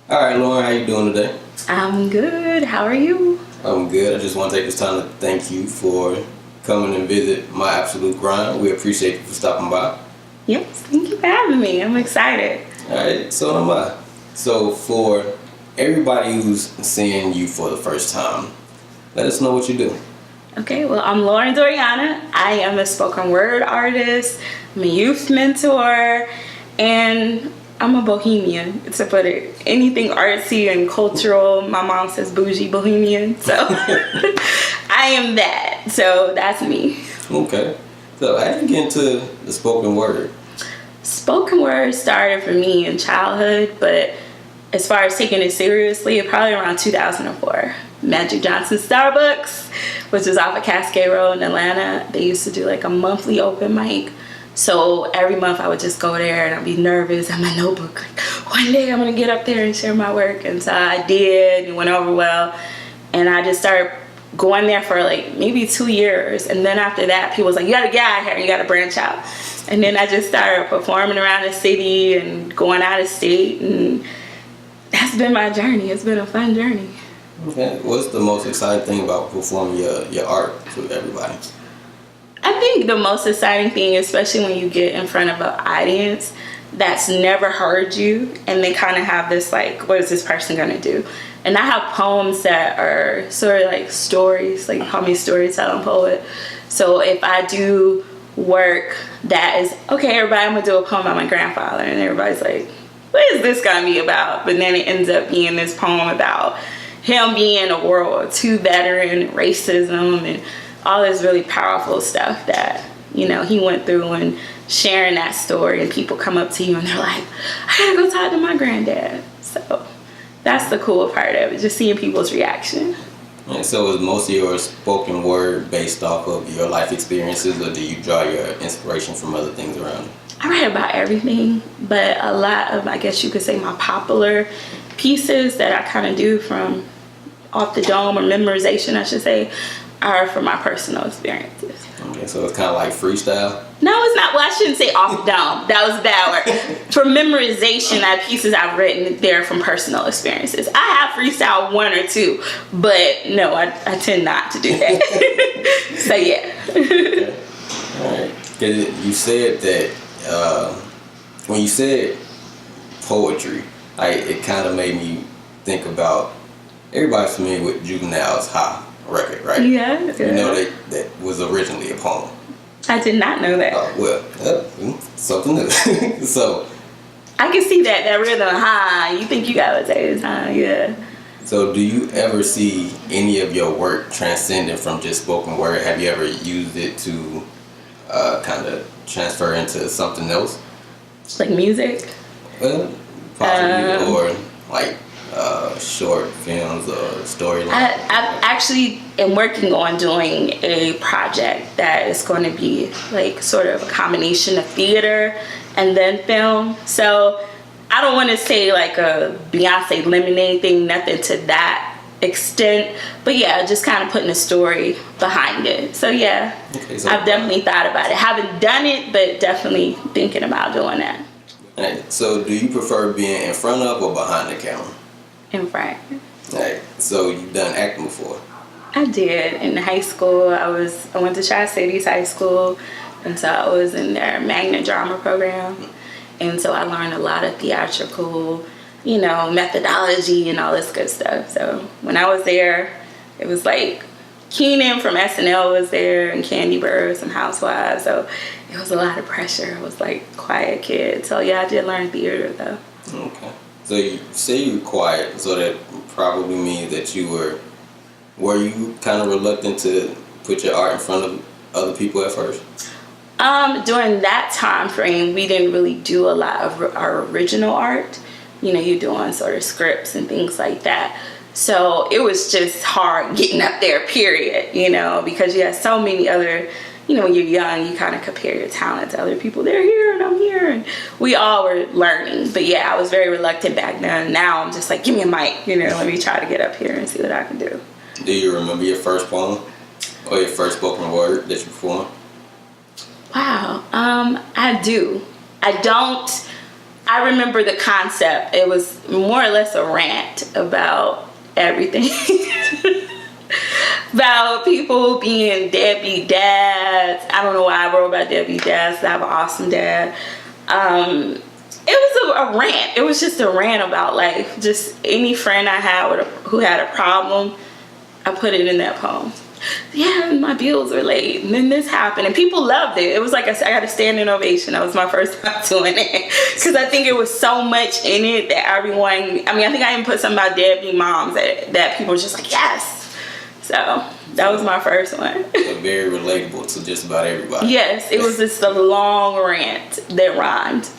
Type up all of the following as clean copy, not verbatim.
All right, Lauren, how you doing today? I'm good. How are you? I'm good. I just want to take this time to thank you for coming and visit my absolute grind. We appreciate you for stopping by. Yes, thank you for having me. I'm excited. All right, so am I. So for everybody who's seeing you for the first time, let us know what you do. Okay, well, I'm Doriahna. I am a spoken word artist, I'm a youth mentor, and I'm a bohemian, to put it. Anything artsy and cultural, my mom says bougie bohemian, so I am that. So that's me. Okay. So how did you get into the spoken word? Spoken word started for me in childhood, but as far as taking it seriously, probably around 2004. Magic Johnson Starbucks, which is off of Cascade Road in Atlanta. They used to do like a monthly open mic. So every month I would just go there and I'd be nervous at my notebook. Like, one day I'm gonna get up there and share my work. And so I did, it went over well. And I just started going there for like maybe 2 years. And then after that, people was like, you gotta get out of here, you gotta branch out. And then I just started performing around the city and going out of state. And that's been my journey. It's been a fun journey. Okay. What's the most exciting thing about performing your art to everybody? I think the most exciting thing, especially when you get in front of an audience that's never heard you and they kind of have this like, what is this person gonna do? And I have poems that are sort of like stories, like call me storytelling poet. So if I do work that is, okay, everybody, I'm gonna do a poem about my grandfather, and everybody's like, what is this gonna be about? But then it ends up being this poem about him being a World War II veteran, racism, and all this really powerful stuff that, you know, he went through, and sharing that story, and people come up to you and they're like, I gotta go talk to my granddad. So that's the cool part of it, just seeing people's reaction. And so is most of your spoken word based off of your life experiences, or do you draw your inspiration from other things around you? I write about everything, but a lot of, I guess you could say, my popular pieces that I kind of do from off the dome, or memorization I should say, are from my personal experiences. Okay, so it's kind of like freestyle? No, it's not. Well, I shouldn't say off the dome. That was a bad word. For memorization, pieces I've written, they're from personal experiences. I have freestyle one or two, but no, I tend not to do that. So, yeah. Okay. All right. Because you said that when you said poetry, it kind of made me think about, everybody's familiar with Juvenile's High record, right? Yeah. You know that was originally a poem. I did not know that. Something new. So I can see that rhythm high. You think you gotta say it's high, yeah. So do you ever see any of your work transcending from just spoken word? Have you ever used it to kind of transfer into something else? Like music? Well, possibly, or like short films or storylines. I actually am working on doing a project that is going to be like sort of a combination of theater and then film. So I don't want to say like a Beyonce Lemonade thing, nothing to that extent, but yeah, just kind of putting a story behind it. So yeah, okay, so I've definitely thought about it. Haven't done it, but definitely thinking about doing that. Right. So do you prefer being in front of or behind the camera? In front. Right. So you've done acting before? I did. In high school, I went to Tri-Cities High School, and so I was in their magnet drama program. And so I learned a lot of theatrical, methodology and all this good stuff. So when I was there, it was like Keenan from SNL was there, and Candy Bird, some Housewives. So it was a lot of pressure. I was like a quiet kid. So yeah, I did learn theater though. Okay. So you say you were quiet, so that probably means that were you kind of reluctant to put your art in front of other people at first? During that time frame, we didn't really do a lot of our original art. You're doing sort of scripts and things like that. So it was just hard getting up there, period, because you have so many other, when you're young, you kind of compare your talent to other people. They're here and I'm here, and we all were learning. But yeah, I was very reluctant back then. Now I'm just like, give me a mic, let me try to get up here and see what I can do. Do you remember your first poem or your first spoken word that you performed? Wow, I do. I don't I remember the concept. It was more or less a rant about everything. About people being deadbeat dads. I don't know why I wrote about deadbeat dads. I have an awesome dad. It was a rant. It was just a rant about life. Just any friend I had who had a problem, I put it in that poem. Yeah, my bills were late, and then this happened, and people loved it. It was like I got a standing ovation. That was my first time doing it, because I think it was so much in it that everyone. I mean, I think I even put something about deadbeat moms that people were just like, yes. So that was my first one. So very relatable to just about everybody. Yes, it was just a long rant that rhymed.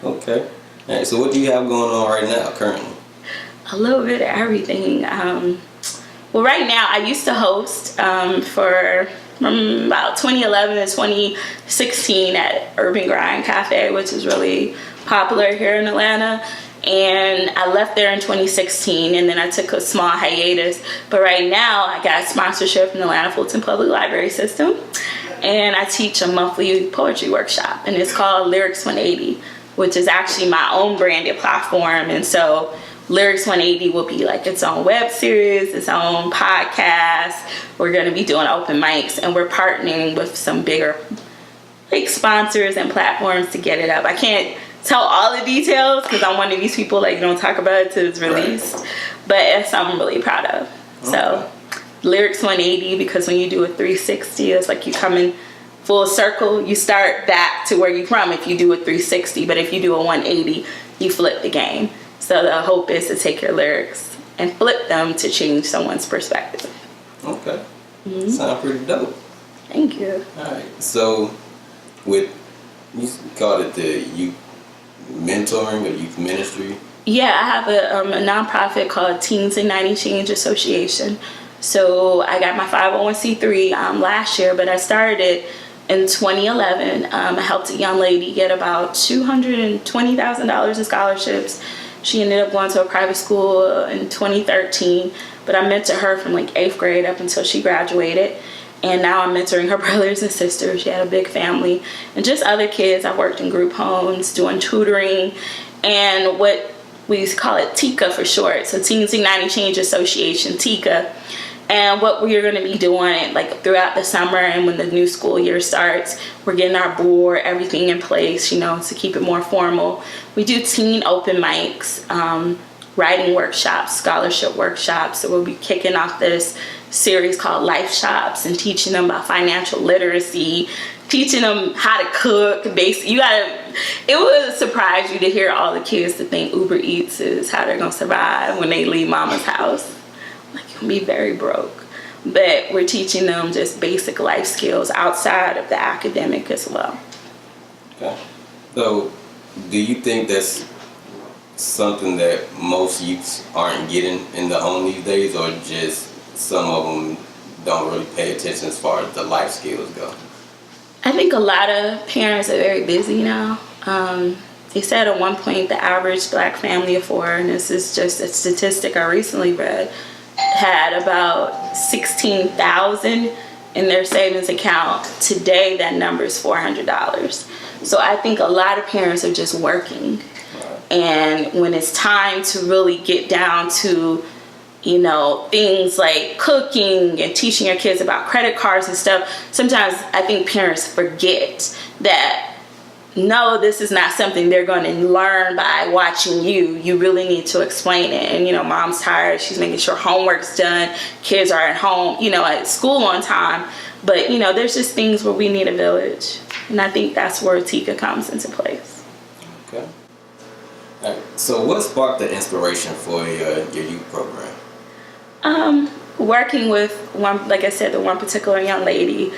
Okay. All right. So what do you have going on right now, currently? A little bit of everything. Well, right now, I used to host from about 2011 to 2016 at Urban Grind Cafe, which is really popular here in Atlanta. And I left there in 2016, and then I took a small hiatus. But right now, I got sponsorship from the Atlanta Fulton Public Library System, and I teach a monthly poetry workshop, and it's called Lyrics 180, which is actually my own branded platform. And so Lyrics 180 will be like its own web series, its own podcast. We're going to be doing open mics, and we're partnering with some bigger like sponsors and platforms to get it up. I can't tell all the details because I'm one of these people like don't talk about it till it's released. Right. But it's something I'm really proud of. Okay. So Lyrics 180, because when you do a 360, it's like you come in full circle. You start back to where you're from if you do a 360, but if you do a 180, you flip the game. So the hope is to take your lyrics and flip them to change someone's perspective. Okay. Mm-hmm. Sounds pretty dope. Thank you. All right. So you called it the youth mentoring or youth ministry? Yeah, I have a nonprofit called Teens Igniting Change Association. So I got my 501c3 last year, but I started it in 2011. I helped a young lady get about $220,000 in scholarships. She ended up going to a private school in 2013, but I mentored her from like 8th grade up until she graduated. And now I'm mentoring her brothers and sisters. She had a big family. And just other kids. I worked in group homes, doing tutoring, and what we used to call it TICA for short. So Teens Igniting Change Association, TICA. And what we're going to be doing like throughout the summer and when the new school year starts, we're getting our board, everything in place, to keep it more formal. We do teen open mics, writing workshops, scholarship workshops. So we'll be kicking off this series called Life Shops and teaching them about financial literacy, teaching them how to cook. It would surprise you to hear all the kids to think Uber Eats is how they're going to survive when they leave mama's house. Like, you'll be very broke. But we're teaching them just basic life skills outside of the academic as well. Okay. So, do you think that's something that most youths aren't getting in the home these days, or just some of them don't really pay attention as far as the life skills go? I think a lot of parents are very busy now. They said at one point the average black family of four, and this is just a statistic I recently read, had about $16,000 in their savings account. Today that number is $400. So I think a lot of parents are just working. And when it's time to really get down to things like cooking and teaching your kids about credit cards and stuff, sometimes I think parents forget that no, this is not something they're going to learn by watching you. You really need to explain it. And mom's tired, she's making sure homework's done, kids are at home, at school on time. But there's just things where we need a village, and I think that's where TICA comes into place. Okay. All right. So what sparked the inspiration for your youth program? Working with the one particular young lady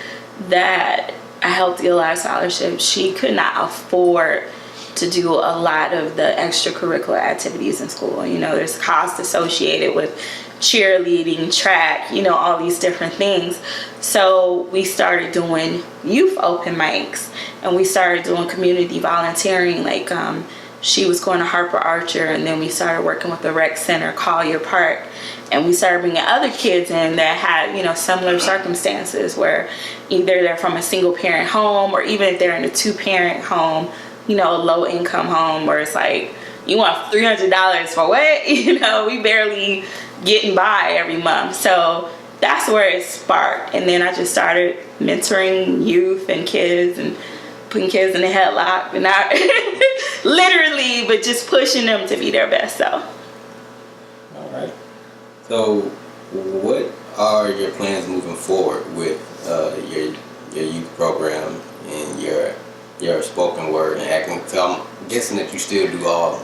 that I helped get a lot of scholarships. She could not afford to do a lot of the extracurricular activities in school. There's cost associated with cheerleading, track, all these different things. So we started doing youth open mics, and we started doing community volunteering. She was going to Harper Archer, and then we started working with the rec center, Collier Park, and we started bringing other kids in that had, similar circumstances where either they're from a single parent home, or even if they're in a 2-parent home, you know, a low income home where it's like, you want $300 for what? You know, we barely getting by every month. So that's where it sparked. And then I just started mentoring youth and kids and putting kids in the headlock, and not literally, but just pushing them to be their best self. All right. So what are your plans moving forward with your youth program and your spoken word and acting? So I'm guessing that you still do all of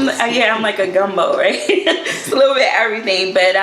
this. Yeah, I'm like a gumbo, right? It's a little bit of everything. But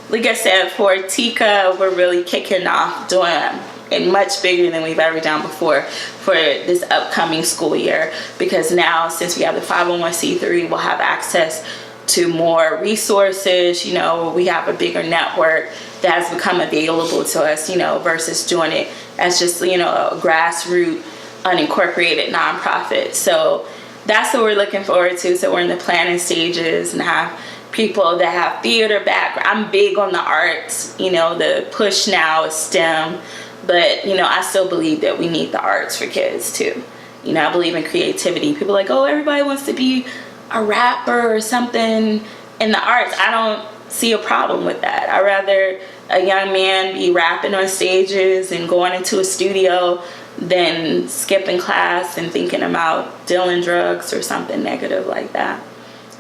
like I said, for Tika, we're really kicking off doing it much bigger than we've ever done before for this upcoming school year. Because now, since we have the 501c3, we'll have access to more resources. You know, we have a bigger network that has become available to us, you know, versus doing it as just, you know, a grassroots, unincorporated nonprofit. So that's what we're looking forward to. So we're in the planning stages and have people that have theater background. I'm big on the arts, you know, the push now is STEM, but, you know, I still believe that we need the arts for kids too. You know, I believe in creativity. People are like, oh, everybody wants to be a rapper or something in the arts. I don't see a problem with that. I'd rather a young man be rapping on stages and going into a studio than skipping class and thinking about dealing drugs or something negative like that.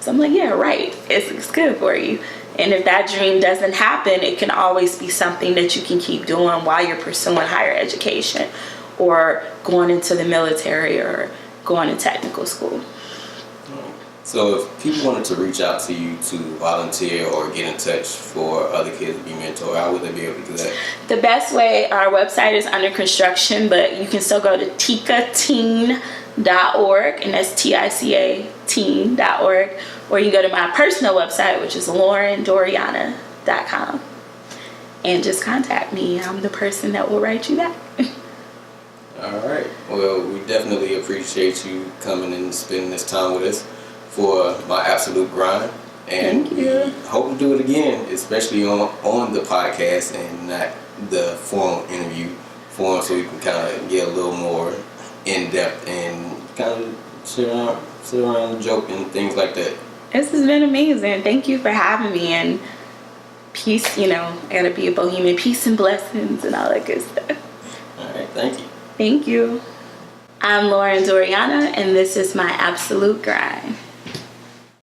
So I'm like, yeah, right. It's good for you. And if that dream doesn't happen, it can always be something that you can keep doing while you're pursuing higher education or going into the military or going to technical school. So if people wanted to reach out to you to volunteer or get in touch for other kids to be mentored, how would they be able to do that? The best way, our website is under construction, but you can still go to tikateen.org, and that's TICA teen.org, or you can go to my personal website, which is laurendoriahna.com, and just contact me. I'm the person that will write you back. All right. Well, we definitely appreciate you coming and spending this time with us for my absolute grind, and we hope to do it again, especially on the podcast and not the formal interview form, so we can kind of get a little more in depth and kind of sit around and joke and things like that. This has been amazing. Thank you for having me, and peace. You know, I gotta be a bohemian. Peace and blessings and all that good stuff. All right, thank you. Thank you. I'm Lauren Doriahna, and this is my absolute grind.